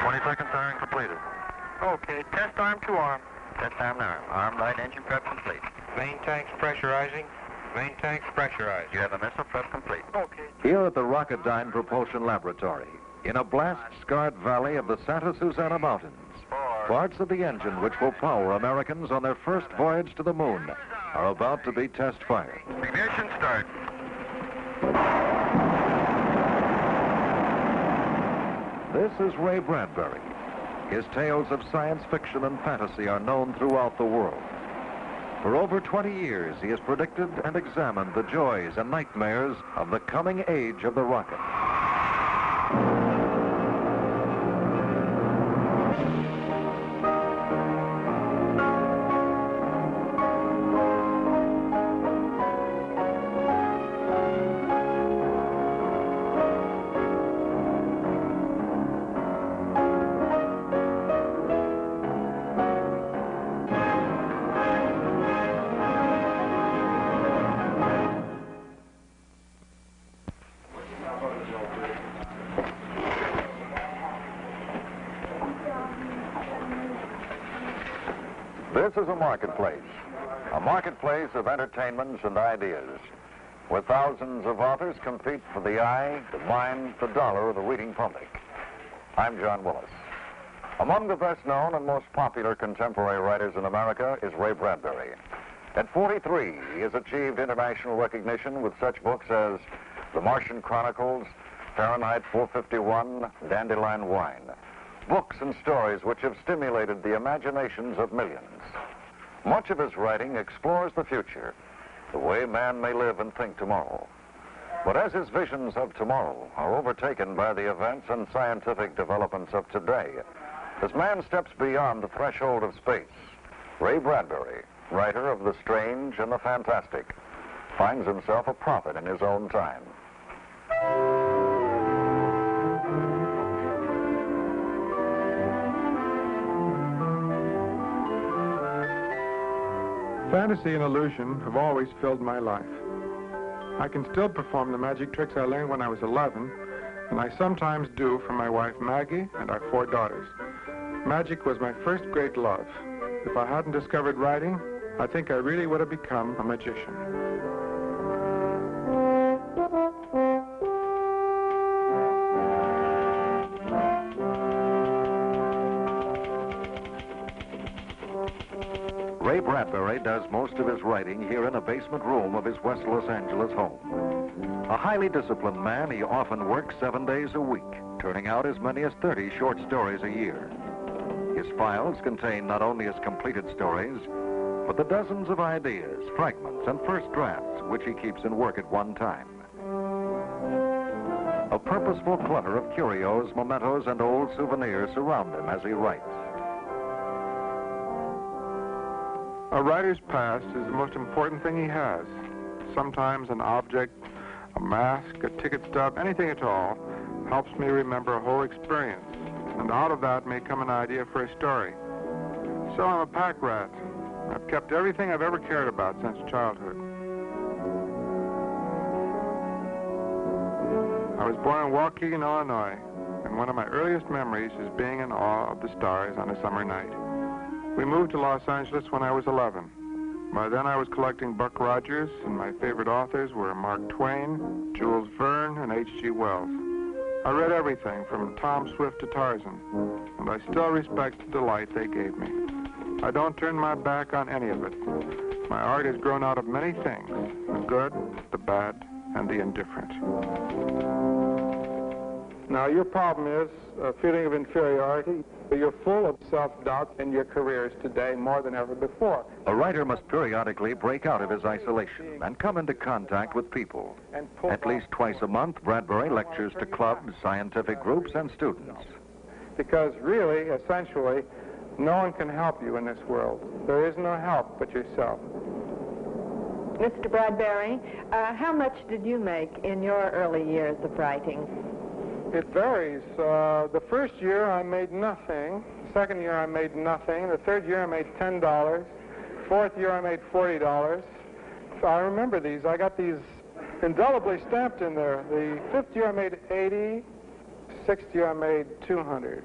20 seconds, firing completed. Okay, test arm to arm. Test arm now. Arm light engine prep complete. Main tanks pressurizing. Main tanks pressurized. You have a missile prep complete. Okay. Here at the Rocketdyne Propulsion Laboratory, in a blast-scarred valley of the Santa Susana Mountains, parts of the engine which will power Americans on their first voyage to the moon are about to be test-fired. Ignition start. This is Ray Bradbury. His tales of science fiction and fantasy are known throughout the world. For over 20 years, he has predicted and examined the joys and nightmares of the coming age of the rocket. This is a marketplace of entertainments and ideas, where thousands of authors compete for the eye, the mind, the dollar of the reading public. I'm John Willis. Among the best known and most popular contemporary writers in America is Ray Bradbury. At 43, he has achieved international recognition with such books as The Martian Chronicles, Fahrenheit 451, Dandelion Wine. Books and stories which have stimulated the imaginations of millions. Much of his writing explores the future, the way man may live and think tomorrow. But as his visions of tomorrow are overtaken by the events and scientific developments of today, as man steps beyond the threshold of space, Ray Bradbury, writer of the strange and the fantastic, finds himself a prophet in his own time. Fantasy and illusion have always filled my life. I can still perform the magic tricks I learned when I was 11, and I sometimes do for my wife Maggie and our 4 daughters. Magic was my first great love. If I hadn't discovered writing, I think I really would have become a magician. Ray Bradbury does most of his writing here in a basement room of his West Los Angeles home. A highly disciplined man, he often works 7 days a week, turning out as many as 30 short stories a year. His files contain not only his completed stories, but the dozens of ideas, fragments, and first drafts which he keeps in work at one time. A purposeful clutter of curios, mementos, and old souvenirs surround him as he writes. A writer's past is the most important thing he has. Sometimes an object, a mask, a ticket stub, anything at all, helps me remember a whole experience. And out of that may come an idea for a story. So I'm a pack rat. I've kept everything I've ever cared about since childhood. I was born in Waukegan, Illinois, and one of my earliest memories is being in awe of the stars on a summer night. We moved to Los Angeles when I was 11. By then I was collecting Buck Rogers, and my favorite authors were Mark Twain, Jules Verne, and H.G. Wells. I read everything from Tom Swift to Tarzan, and I still respect the delight they gave me. I don't turn my back on any of it. My art has grown out of many things, the good, the bad, and the indifferent. Now, your problem is a feeling of inferiority. You're full of self-doubt in your careers today more than ever before. A writer must periodically break out of his isolation and come into contact with people. At least twice a month, Bradbury lectures to clubs, scientific groups, and students. Because really, essentially, no one can help you in this world. There is no help but yourself. Mr. Bradbury, how much did you make in your early years of writing? It varies. The first year I made nothing. The second year I made nothing. The third year I made $10. Fourth year I made $40. I remember these. I got these indelibly stamped in there. The fifth year I made $80. Sixth year I made $200.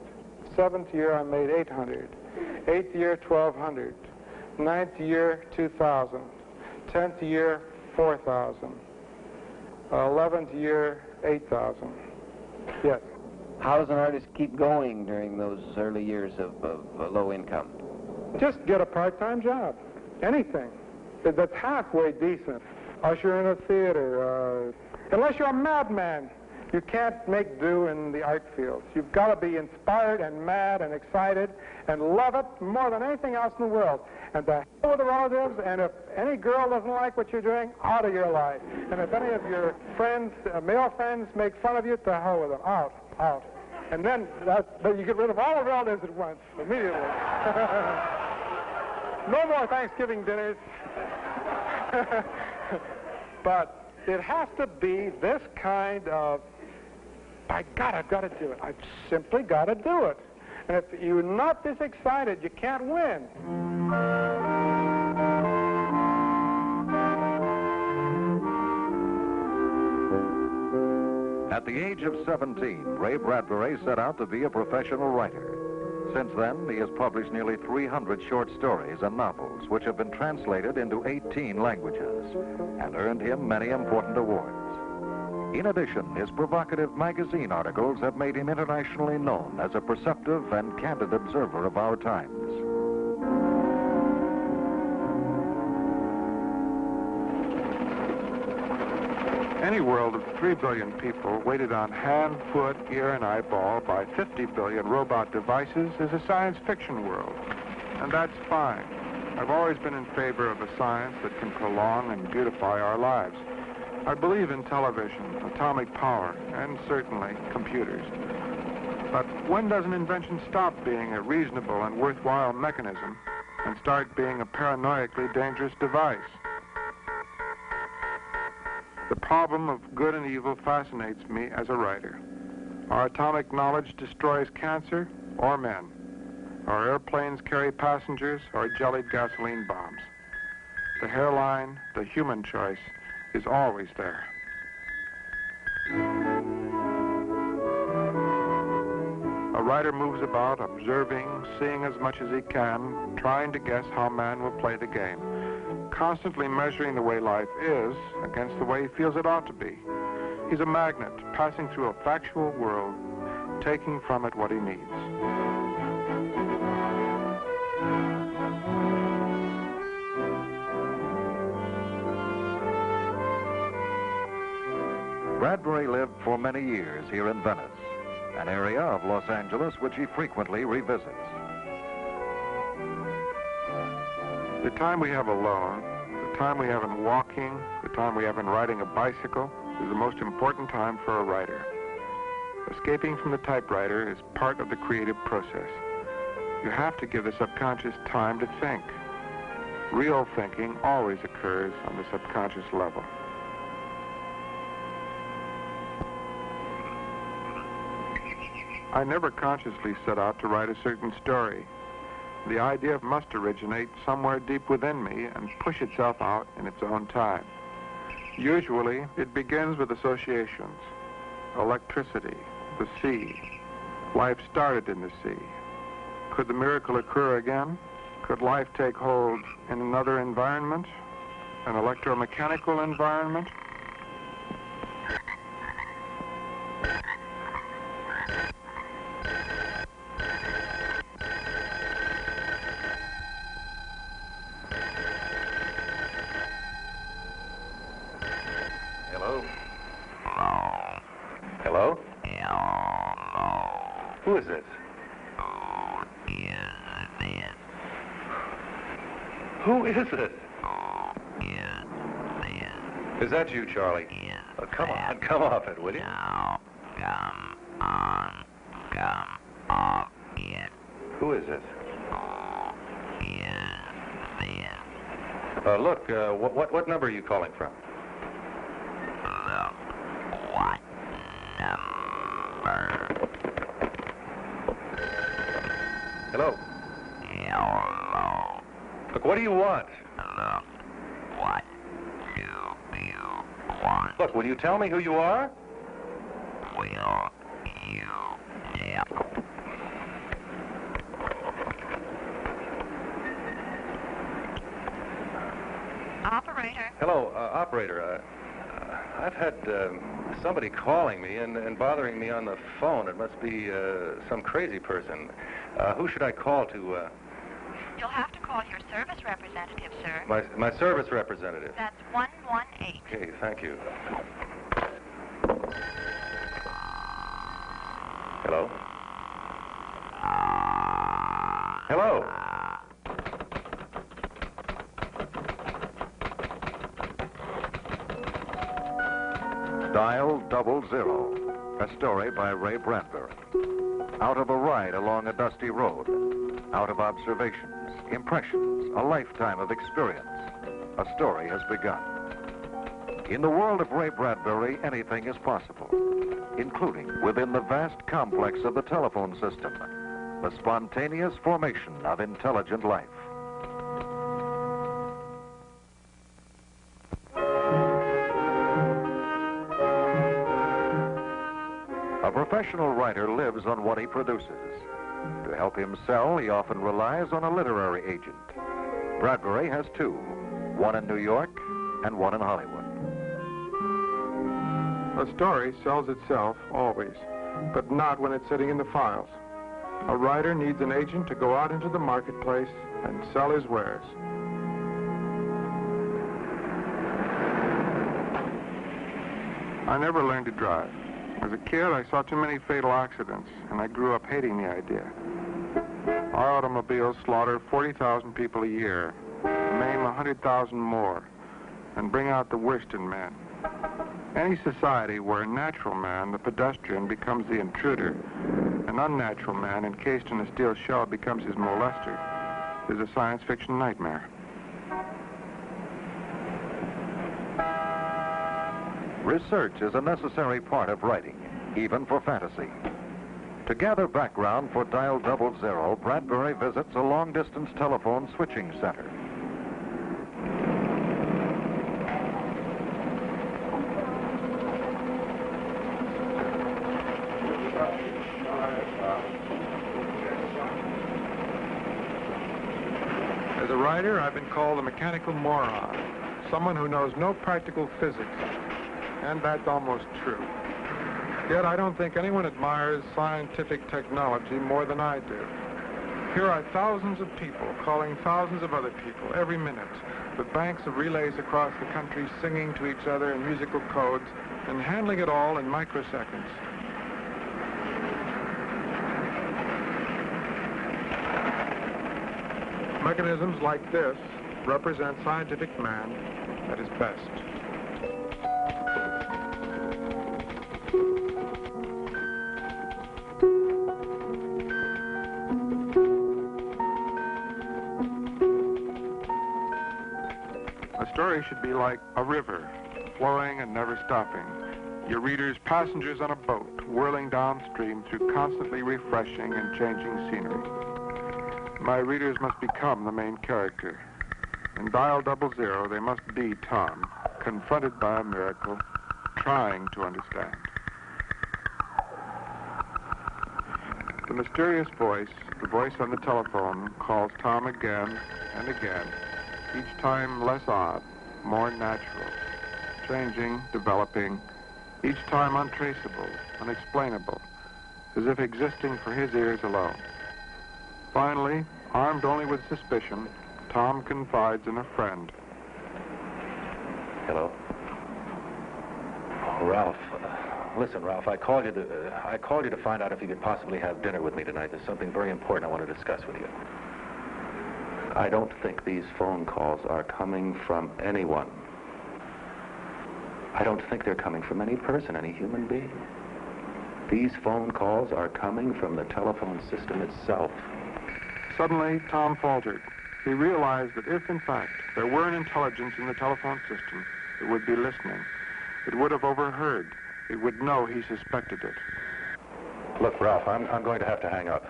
7th year, I made 800. 8th year, 1,200. 9th year, 2,000. 10th year, 4,000. 11th year, 8,000. Yes. How does an artist keep going during those early years of low income? Just get a part-time job. Anything that's halfway decent. Usher in a theater. Unless you're a madman, you can't make do in the art fields. You've got to be inspired and mad and excited and love it more than anything else in the world. And to hell with the relatives, and if any girl doesn't like what you're doing, out of your life. And if any of your friends, male friends, make fun of you, to hell with them. Out. And then but you get rid of all the relatives at once, immediately. No more Thanksgiving dinners. But it has to be this kind of, by God, I've got to do it. I've simply got to do it. And if you're not this excited, you can't win. At the age of 17, Ray Bradbury set out to be a professional writer. Since then, he has published nearly 300 short stories and novels, which have been translated into 18 languages and earned him many important awards. In addition, his provocative magazine articles have made him internationally known as a perceptive and candid observer of our times. Any world of 3 billion people weighted on hand, foot, ear, and eyeball by 50 billion robot devices is a science fiction world. And that's fine. I've always been in favor of a science that can prolong and beautify our lives. I believe in television, atomic power, and certainly computers. But when does an invention stop being a reasonable and worthwhile mechanism and start being a paranoically dangerous device? The problem of good and evil fascinates me as a writer. Our atomic knowledge destroys cancer or men. Our airplanes carry passengers or jellied gasoline bombs. The hairline, the human choice, is always there. A writer moves about, observing, seeing as much as he can, trying to guess how man will play the game, constantly measuring the way life is against the way he feels it ought to be. He's a magnet, passing through a factual world, taking from it what he needs. Bradbury lived for many years here in Venice, an area of Los Angeles which he frequently revisits. The time we have alone, the time we have in walking, the time we have in riding a bicycle is the most important time for a writer. Escaping from the typewriter is part of the creative process. You have to give the subconscious time to think. Real thinking always occurs on the subconscious level. I never consciously set out to write a certain story. The idea must originate somewhere deep within me and push itself out in its own time. Usually, it begins with associations. Electricity, the sea. Life started in the sea. Could the miracle occur again? Could life take hold in another environment? An electromechanical environment? Hello? Who is this? Who is it? Is that you, Charlie? Oh, come on, come off it, will you? Who is this? Look, what number are you calling from? Hello? Look, what do you want? What do you want? Look, will you tell me who you are? Will you tell Hello, operator. I've had somebody calling me and bothering me on the phone. It must be some crazy person. Who should I call to... You'll have to call your service representative, sir. My service representative. That's 118. Okay, thank you. Hello? Hello? Dial 00, a story by Ray Bradbury. Out of a ride along a dusty road, out of observations, impressions, a lifetime of experience, a story has begun. In the world of Ray Bradbury, anything is possible, including within the vast complex of the telephone system, the spontaneous formation of intelligent life. A professional writer lives on what he produces. To help him sell, he often relies on a literary agent. Bradbury has two, one in New York and one in Hollywood. A story sells itself, always, but not when it's sitting in the files. A writer needs an agent to go out into the marketplace and sell his wares. I never learned to drive. As a kid, I saw too many fatal accidents, and I grew up hating the idea. Our automobiles slaughter 40,000 people a year, maim 100,000 more, and bring out the worst in men. Any society where a natural man, the pedestrian, becomes the intruder, an unnatural man encased in a steel shell becomes his molester, is a science fiction nightmare. Research is a necessary part of writing, even for fantasy. To gather background for Dial 00, Bradbury visits a long-distance telephone switching center. As a writer, I've been called a mechanical moron, someone who knows no practical physics. And that's almost true. Yet I don't think anyone admires scientific technology more than I do. Here are thousands of people calling thousands of other people every minute, with banks of relays across the country singing to each other in musical codes and handling it all in microseconds. Mechanisms like this represent scientific man at his best. A story should be like a river, flowing and never stopping. Your readers passengers on a boat, whirling downstream through constantly refreshing and changing scenery. My readers must become the main character. In Dial 00, they must be Tom, confronted by a miracle, trying to understand. The mysterious voice, the voice on the telephone, calls Tom again and again, each time less odd, more natural, changing, developing, each time untraceable, unexplainable, as if existing for his ears alone. Finally, armed only with suspicion, Tom confides in a friend. Hello? Oh, Ralph. Listen, Ralph, I called you to find out if you could possibly have dinner with me tonight. There's something very important I want to discuss with you. I don't think these phone calls are coming from anyone. I don't think they're coming from any person, any human being. These phone calls are coming from the telephone system itself. Suddenly, Tom faltered. He realized that if, in fact, there were an intelligence in the telephone system, it would be listening. It would have overheard. It would know he suspected it. Look, Ralph, I'm going to have to hang up.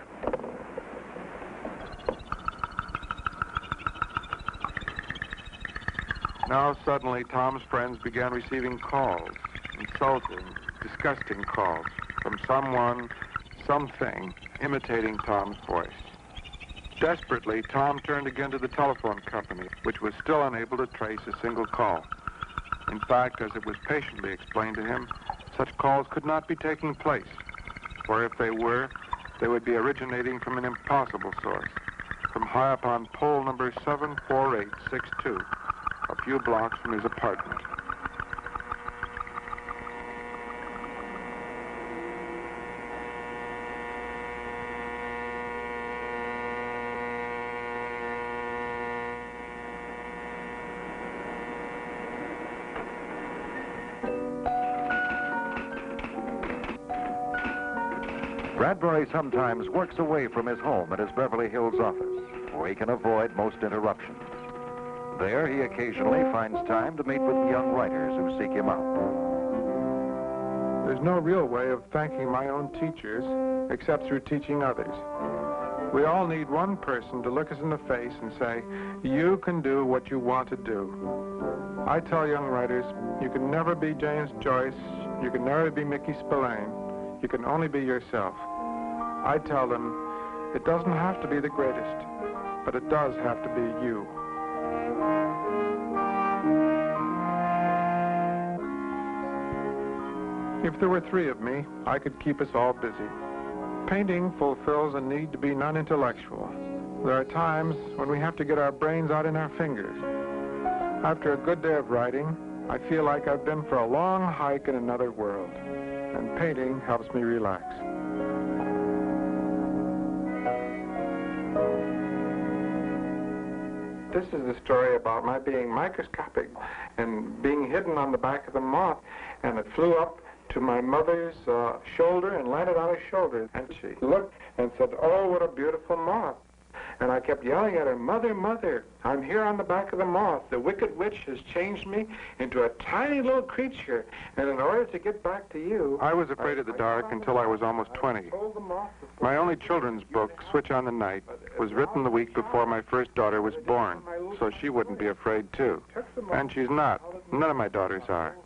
Now, suddenly, Tom's friends began receiving calls, insulting, disgusting calls from someone, something, imitating Tom's voice. Desperately, Tom turned again to the telephone company, which was still unable to trace a single call. In fact, as it was patiently explained to him, such calls could not be taking place, or if they were, they would be originating from an impossible source, from high up on pole number 74862, a few blocks from his apartment. Bradbury sometimes works away from his home at his Beverly Hills office, where he can avoid most interruptions. There, he occasionally finds time to meet with young writers who seek him out. There's no real way of thanking my own teachers except through teaching others. We all need one person to look us in the face and say, you can do what you want to do. I tell young writers, you can never be James Joyce, you can never be Mickey Spillane, you can only be yourself. I tell them, it doesn't have to be the greatest, but it does have to be you. If there were 3 of me, I could keep us all busy. Painting fulfills a need to be non-intellectual. There are times when we have to get our brains out in our fingers. After a good day of writing, I feel like I've been for a long hike in another world, and painting helps me relax. This is the story about my being microscopic and being hidden on the back of the moth, and it flew up to my mother's shoulder and landed on her shoulder. And she looked and said, oh, what a beautiful moth. And I kept yelling at her, Mother, Mother, I'm here on the back of the moth. The wicked witch has changed me into a tiny little creature. And in order to get back to you... I was afraid of the dark until I was almost 20. My only children's book, Switch on the Night, was written the week before my first daughter was born, so she wouldn't be afraid too. And she's not. None of my daughters are.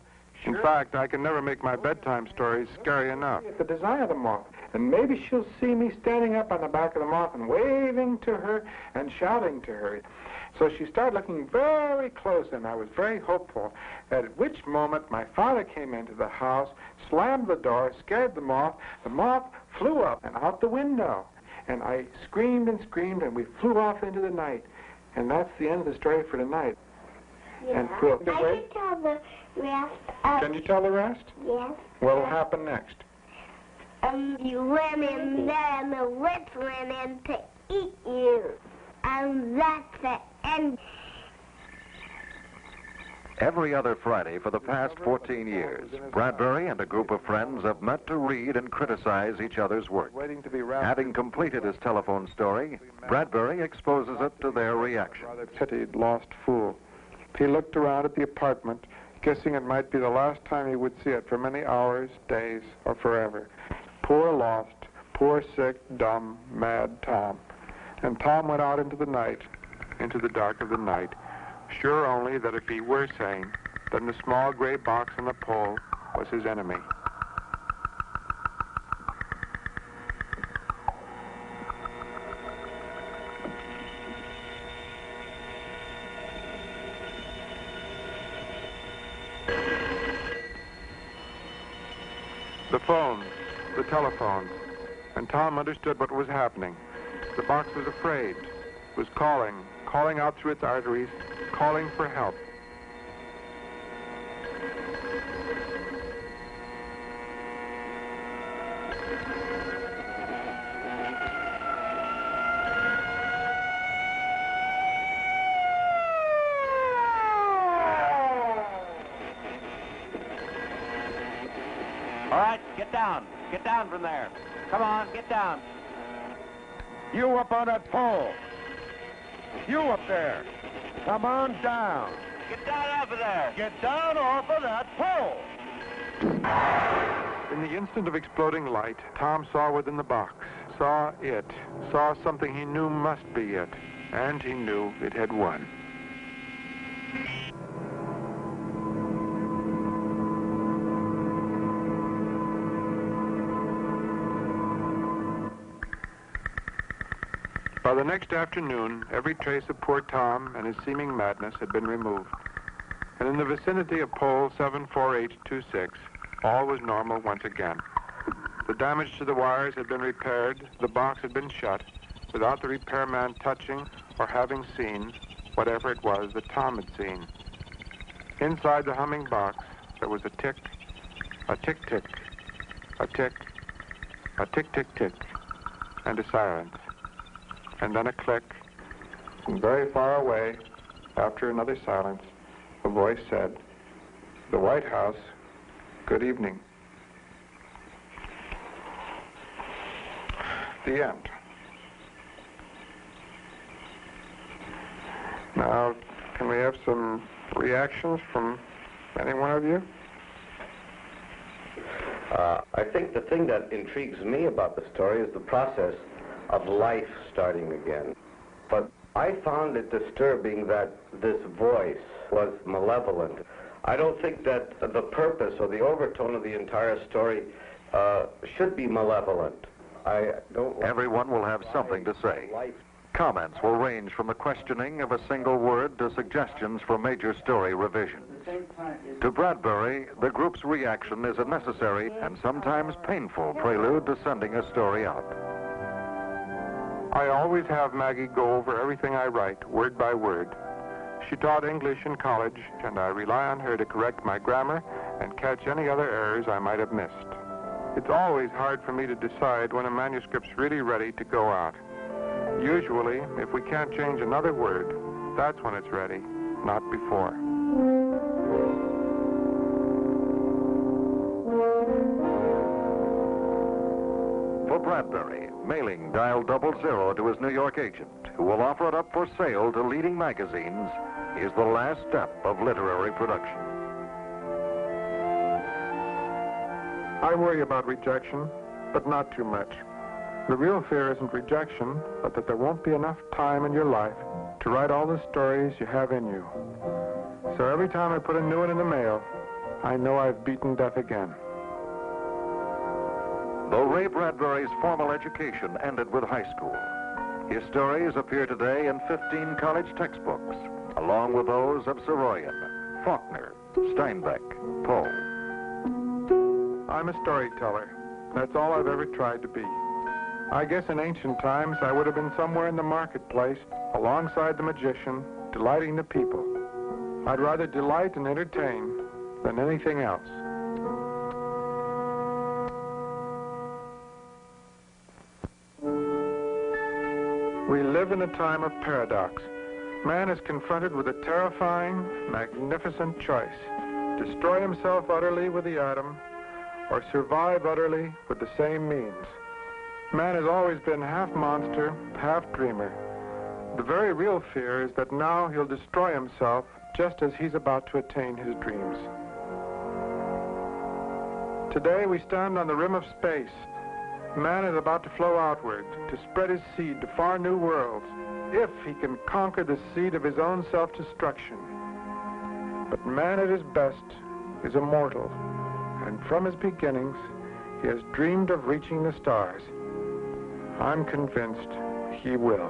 In fact, I can never make my bedtime stories scary enough. The design of the moth. And maybe she'll see me standing up on the back of the moth and waving to her and shouting to her. So she started looking very close, and I was very hopeful, at which moment my father came into the house, slammed the door, scared the moth flew up and out the window. And I screamed and screamed, and we flew off into the night. And that's the end of the story for tonight. Yeah. And we'll... I can tell the rest. Can you tell the rest? Yes. What'll happen next? You went in there and the witch went in to eat you. And that's the end. Every other Friday for the past 14 years, Bradbury and a group of friends have met to read and criticize each other's work. Having completed his telephone story, Bradbury exposes it to their reaction. Rather pitied, lost fool. He looked around at the apartment, guessing it might be the last time he would see it for many hours, days, or forever. Poor lost, poor sick, dumb, mad Tom. And Tom went out into the night, into the dark of the night, sure only that if he were sane, then the small gray box on the pole was his enemy. The phone, the telephone, and Tom understood what was happening. The box was afraid, was calling out through its arteries, calling for help. All right, get down. Get down from there. Come on, get down. You up on that pole. You up there. Come on down. Get down off of there. Get down off of that pole. In the instant of exploding light, Tom saw within the box, saw something he knew must be it, and he knew it had won. By the next afternoon, every trace of poor Tom and his seeming madness had been removed. And in the vicinity of pole 74826, all was normal once again. The damage to the wires had been repaired, the box had been shut, without the repairman touching or having seen whatever it was that Tom had seen. Inside the humming box, there was a tick, a tick-tick, a tick, a tick-tick-tick, and a silence. And then a click, and very far away, after another silence, a voice said, "The White House, good evening." The end. Now, can we have some reactions from any one of you? I think the thing that intrigues me about the story is the process of life starting again. But I found it disturbing that this voice was malevolent. I don't think that the purpose or the overtone of the entire story should be malevolent. I don't. Everyone will have something to say. Comments will range from the questioning of a single word to suggestions for major story revision. To Bradbury, the group's reaction is a necessary and sometimes painful prelude to sending a story out. I always have Maggie go over everything I write, word by word. She taught English in college, and I rely on her to correct my grammar and catch any other errors I might have missed. It's always hard for me to decide when a manuscript's really ready to go out. Usually, if we can't change another word, that's when it's ready, not before. For Bradbury, mailing dial 00 to his New York agent, who will offer it up for sale to leading magazines, is the last step of literary production. I worry about rejection, but not too much. The real fear isn't rejection, but that there won't be enough time in your life to write all the stories you have in you. So every time I put a new one in the mail, I know I've beaten death again. Though Ray Bradbury's formal education ended with high school, his stories appear today in 15 college textbooks, along with those of Saroyan, Faulkner, Steinbeck, Poe. I'm a storyteller. That's all I've ever tried to be. I guess in ancient times I would have been somewhere in the marketplace, alongside the magician, delighting the people. I'd rather delight and entertain than anything else. We live in a time of paradox. Man is confronted with a terrifying, magnificent choice: destroy himself utterly with the atom, or survive utterly with the same means. Man has always been half monster, half dreamer. The very real fear is that now he'll destroy himself just as he's about to attain his dreams. Today we stand on the rim of space. Man is about to flow outward, to spread his seed to far new worlds, if he can conquer the seed of his own self-destruction. But man at his best is immortal, and from his beginnings, he has dreamed of reaching the stars. I'm convinced he will.